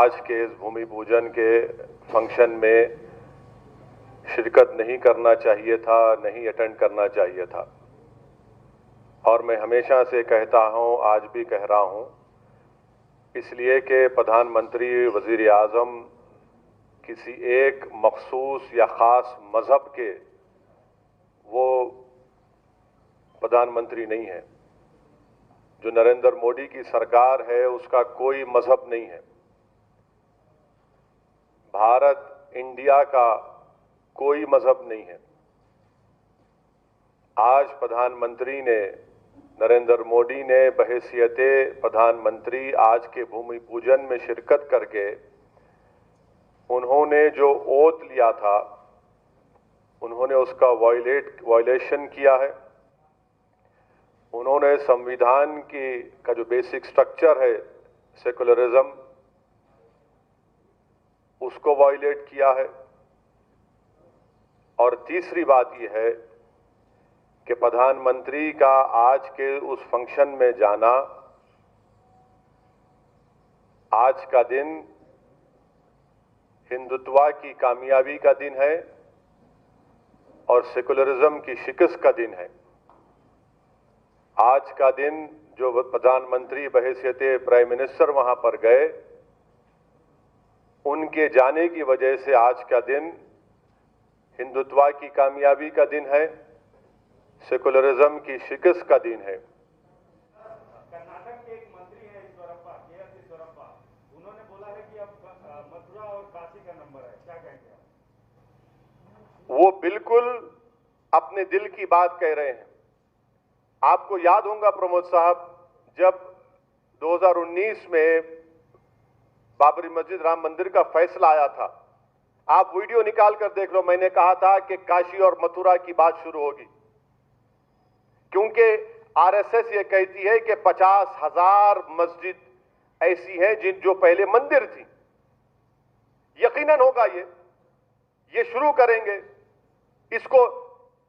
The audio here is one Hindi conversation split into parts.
आज के इस भूमि पूजन के फंक्शन में शिरकत नहीं करना चाहिए था, नहीं अटेंड करना चाहिए था। और मैं हमेशा से कहता हूं, आज भी कह रहा हूं, इसलिए कि प्रधानमंत्री, वजीर आज़म किसी एक मखसूस या ख़ास मज़हब के वो प्रधानमंत्री नहीं है। जो नरेंद्र मोदी की सरकार है उसका कोई मज़हब नहीं है। भारत, इंडिया का कोई मज़हब नहीं है। आज प्रधानमंत्री ने, नरेंद्र मोदी ने बहैसियते प्रधानमंत्री आज के भूमि पूजन में शिरकत करके उन्होंने जो ओथ लिया था उन्होंने उसका वायलेशन किया है। उन्होंने संविधान का जो बेसिक स्ट्रक्चर है सेकुलरिज्म, उसको वायलेट किया है। और तीसरी बात यह है कि प्रधानमंत्री का आज के उस फंक्शन में जाना, आज का दिन हिंदुत्व की कामयाबी का दिन है और सेकुलरिज्म की शिकस्त का दिन है। आज का दिन जो प्रधानमंत्री बहैसियते प्राइम मिनिस्टर वहां पर गए, उनके जाने की वजह से आज का दिन हिंदुत्व की कामयाबी का दिन है, सेकुलरिज्म की शिकस्त का दिन है। कर्नाटक के एक मंत्री हैं ईश्वरप्पा, उन्होंने बोला है कि अब मथुरा और काशी का नंबर है, क्या कहेंगे आप? वो बिल्कुल अपने दिल की बात कह रहे हैं। आपको याद होगा प्रमोद साहब, जब 2019 में बाबरी मस्जिद राम मंदिर का फैसला आया था, आप वीडियो निकाल कर देख लो, मैंने कहा था कि काशी और मथुरा की बात शुरू होगी, क्योंकि आरएसएस ये कहती है कि 50,000 मस्जिद ऐसी हैं जो पहले मंदिर थी। यकीनन होगा ये शुरू करेंगे, इसको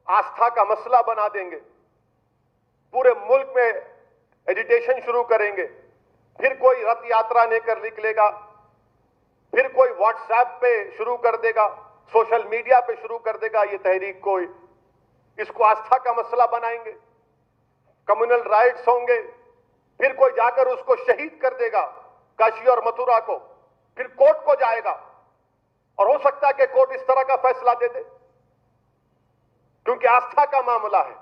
आस्था का मसला बना देंगे, पूरे मुल्क में एजिटेशन शुरू करेंगे, फिर कोई रथ यात्रा लेकर निकलेगा, फिर कोई व्हाट्सएप पे शुरू कर देगा, सोशल मीडिया पे शुरू कर देगा ये तहरीक को, इसको आस्था का मसला बनाएंगे, कम्युनल राइट्स होंगे, फिर कोई जाकर उसको शहीद कर देगा काशी और मथुरा को, फिर कोर्ट को जाएगा और हो सकता है कि कोर्ट इस तरह का फैसला दे दे, क्योंकि आस्था का मामला है।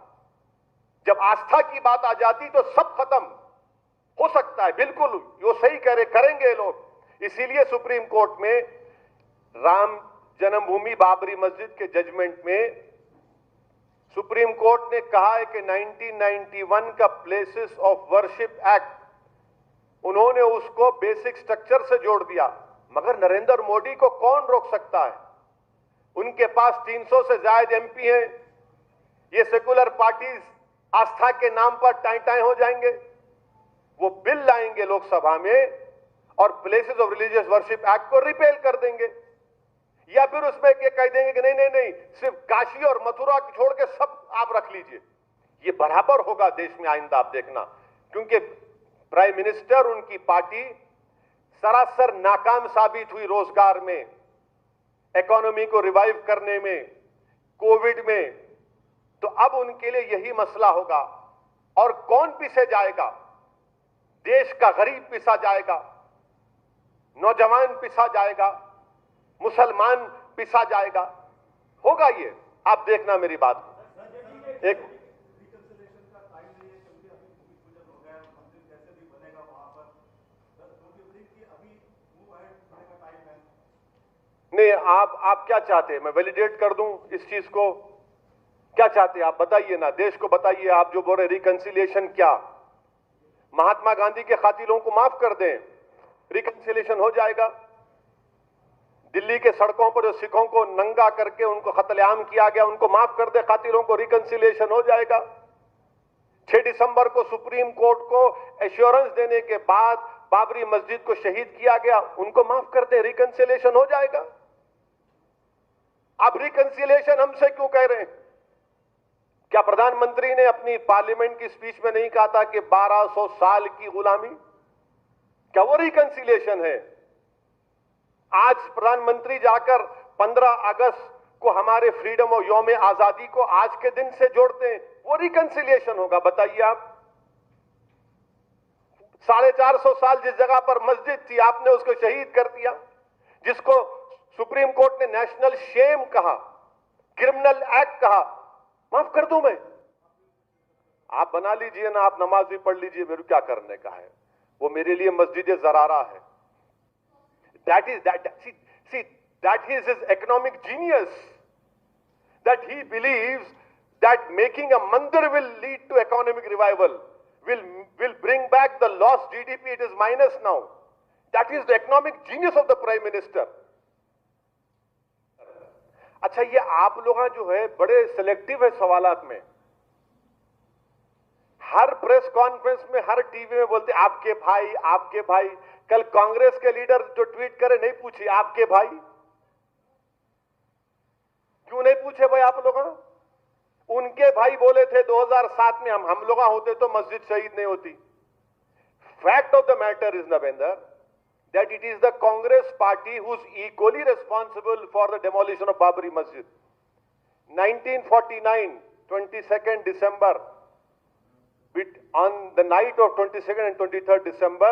जब आस्था की बात आ जाती तो सब खत्म हो सकता है। बिल्कुल वो सही कह रहे, करेंगे लोग। इसीलिए सुप्रीम कोर्ट में राम जन्मभूमि बाबरी मस्जिद के जजमेंट में सुप्रीम कोर्ट ने कहा है कि 1991 का प्लेसेस ऑफ वर्शिप एक्ट, उन्होंने उसको बेसिक स्ट्रक्चर से जोड़ दिया। मगर नरेंद्र मोदी को कौन रोक सकता है? उनके पास 300 से ज्यादा एमपी हैं। ये सेकुलर पार्टीज आस्था के नाम पर टाई हो जाएंगे। वो बिल लाएंगे लोकसभा में और places of religious worship act को रिपेल कर देंगे, या फिर उसमें ये कह देंगे कि नहीं, सिर्फ काशी और मथुरा छोड़ के सब आप रख लीजिए। ये बराबर होगा देश में आइंदा, आप देखना, क्योंकि प्राइम मिनिस्टर, उनकी पार्टी सरासर नाकाम साबित हुई रोजगार में, इकोनॉमी को रिवाइव करने में, कोविड में। तो अब उनके लिए यही मसला होगा। और कौन पीछे जाएगा? देश का गरीब पिसा जाएगा, नौजवान पिसा जाएगा, मुसलमान पिसा जाएगा। होगा ये, आप देखना मेरी बात। एक नहीं, आप क्या चाहते हैं? मैं वैलिडेट कर दूं इस चीज को? क्या चाहते हैं आप? बताइए ना, देश को बताइए। आप जो बोल रहे रिकंसिलिएशन, क्या महात्मा गांधी के कातिलों को माफ कर दें, रिकंसिलिएशन हो जाएगा? दिल्ली के सड़कों पर जो सिखों को नंगा करके उनको कत्लेआम किया गया, उनको माफ कर दे कातिलों को, रिकंसिलिएशन हो जाएगा? 6 दिसंबर को सुप्रीम कोर्ट को एश्योरेंस देने के बाद बाबरी मस्जिद को शहीद किया गया, उनको माफ कर दे, रिकंसिलिएशन हो जाएगा? आप रिकंसिलिएशन हमसे क्यों कह रहे हैं? क्या प्रधानमंत्री ने अपनी पार्लियामेंट की स्पीच में नहीं कहा था कि 1200 साल की गुलामी? क्या वो रिकंसिलिएशन है? आज प्रधानमंत्री जाकर 15 अगस्त को हमारे फ्रीडम और यौम आजादी को आज के दिन से जोड़ते हैं, वो रिकंसिलिएशन होगा? बताइए आप। 450 साल जिस जगह पर मस्जिद थी आपने उसको शहीद कर दिया, जिसको सुप्रीम कोर्ट ने नेशनल शेम कहा, क्रिमिनल एक्ट कहा। माफ कर दूं मैं? आप बना लीजिए ना, आप नमाज भी पढ़ लीजिए, मेरे क्या करने का है? वो मेरे लिए मस्जिद ज़रारा है। That is his economic genius, that he believes that making a mandir will lead to economic revival, will bring back the lost GDP. It is minus now. That is the economic genius of the Prime Minister. अच्छा, ये आप लोग जो है बड़े सिलेक्टिव है सवालात में। हर प्रेस कॉन्फ्रेंस में, हर टीवी में बोलते आपके भाई, आपके भाई। कल कांग्रेस के लीडर जो ट्वीट करे, नहीं पूछे आपके भाई? क्यों नहीं पूछे भाई आप लोग? उनके भाई बोले थे 2007 में, हम लोग होते तो मस्जिद शहीद नहीं होती। Fact of the matter is Navendra that it is the Congress party who is equally responsible for the demolition of Babri Masjid. 1949, 22nd December, on the night of 22nd and 23rd December,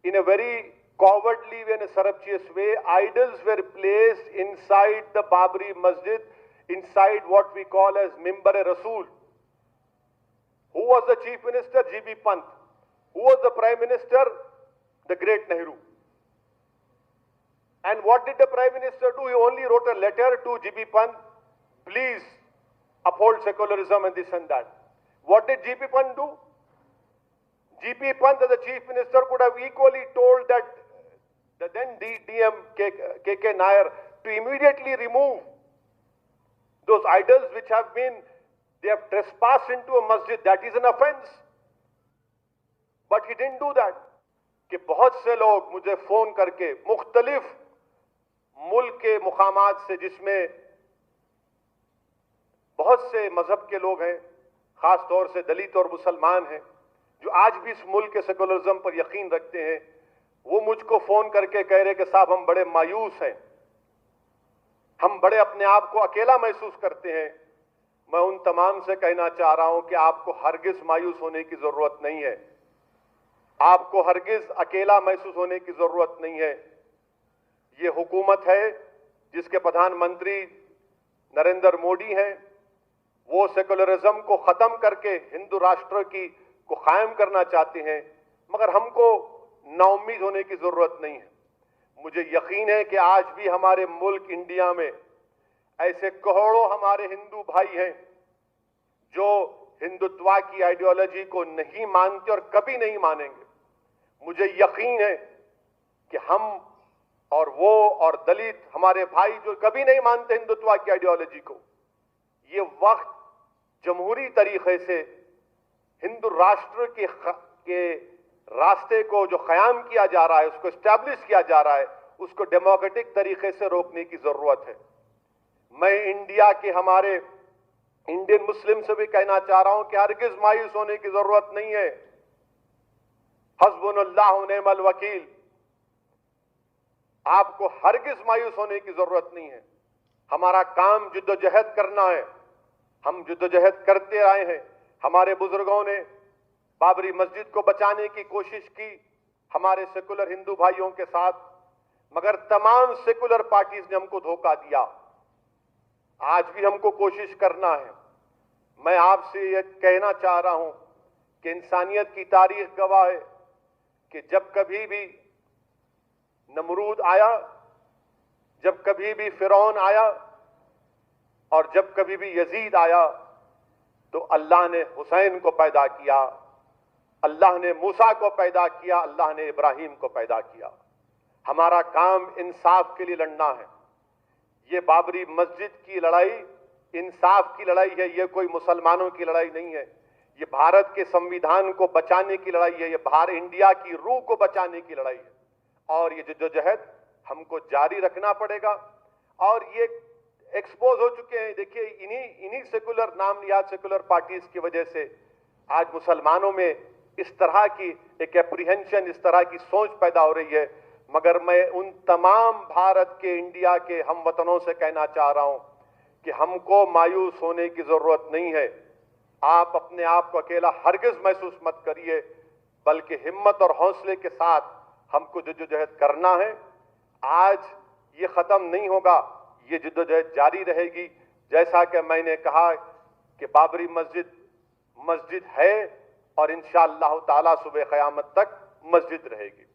in a very cowardly and surreptitious way, idols were placed inside the Babri Masjid, inside what we call as Mimbar-e-Rasool. Who was the Chief Minister? G.B. Pant. Who was the Prime Minister? The great Nehru. And what did the Prime Minister do? He only wrote a letter to G.B. Pant, please uphold secularism and this and that. What did G.B. Pant do? G.B. Pant as the Chief Minister could have equally told that the then DM K.K. Nair to immediately remove those idols which have been, they have trespassed into a masjid. That is an offense. But he didn't do that. कि बहुत से लोग मुझे फोन करके मुख्तलिफ मुल्क के मुकामात से, जिसमें बहुत से मजहब के लोग हैं, खास तौर से दलित और मुसलमान हैं, जो आज भी इस मुल्क के सेकुलरिज्म पर यकीन रखते हैं, वो मुझको फोन करके कह रहे कि साहब हम बड़े मायूस हैं, हम बड़े अपने आप को अकेला महसूस करते हैं। मैं उन तमाम से कहना चाह रहा हूं कि आपको हरगिज मायूस होने की जरूरत नहीं है, आपको हरगिज अकेला महसूस होने की जरूरत नहीं है। ये हुकूमत है जिसके प्रधानमंत्री नरेंद्र मोदी हैं, वो सेकुलरिज्म को खत्म करके हिंदू राष्ट्र को कायम करना चाहते हैं, मगर हमको नाउम्मीद होने की जरूरत नहीं है। मुझे यकीन है कि आज भी हमारे मुल्क इंडिया में ऐसे करोड़ों हमारे हिंदू भाई हैं जो हिंदुत्व की आइडियोलॉजी को नहीं मानते और कभी नहीं मानेंगे। मुझे यकीन है कि हम और वो और दलित हमारे भाई जो कभी नहीं मानते हिंदुत्व की आइडियोलॉजी को, ये वक्त जमहूरी तरीके से हिंदू राष्ट्र के रास्ते को जो क़याम किया जा रहा है, उसको एस्टैब्लिश किया जा रहा है, उसको डेमोक्रेटिक तरीके से रोकने की जरूरत है। मैं इंडिया के हमारे इंडियन मुस्लिम से भी कहना चाह रहा हूं कि हरगिज मायूस होने की जरूरत नहीं है। हस्बुनल्लाहु व निअमल वकील, आपको हरगिज मायूस होने की जरूरत नहीं है। हमारा काम जिद्दोजहद करना है, हम जिद्दोजहद करते आए हैं। हमारे बुजुर्गों ने बाबरी मस्जिद को बचाने की कोशिश की हमारे सेकुलर हिंदू भाइयों के साथ, मगर तमाम सेकुलर पार्टीज ने हमको धोखा दिया। आज भी हमको कोशिश करना है। मैं आपसे यह कहना चाह रहा हूं कि इंसानियत की तारीख गवाह है कि जब कभी भी नमरूद आया, जब कभी भी फिरौन आया और जब कभी भी यजीद आया, तो अल्लाह ने हुसैन को पैदा किया, अल्लाह ने मूसा को पैदा किया, अल्लाह ने इब्राहिम को पैदा किया। हमारा काम इंसाफ के लिए लड़ना है। ये बाबरी मस्जिद की लड़ाई इंसाफ की लड़ाई है, ये कोई मुसलमानों की लड़ाई नहीं है। ये भारत के संविधान को बचाने की लड़ाई है, ये भारत इंडिया की रूह को बचाने की लड़ाई है। और ये जद्दोजहद हमको जारी रखना पड़ेगा। और ये एक्सपोज हो चुके हैं, देखिए इन्हीं सेकुलर नाम याद सेकुलर पार्टीज की वजह से आज मुसलमानों में इस तरह की एक एप्रीहेंशन, इस तरह की सोच पैदा हो रही है। मगर मैं उन तमाम भारत के, इंडिया के हमवतनों से कहना चाह रहा हूं कि हमको मायूस होने की जरूरत नहीं है। आप अपने आप को अकेला हरगिज महसूस मत करिए, बल्कि हिम्मत और हौसले के साथ हमको जद्दोजहद करना है। आज ये खत्म नहीं होगा, ये जद्दोजहद जारी रहेगी। जैसा कि मैंने कहा कि बाबरी मस्जिद है और इंशाअल्लाह ताला सुबह क़यामत तक मस्जिद रहेगी।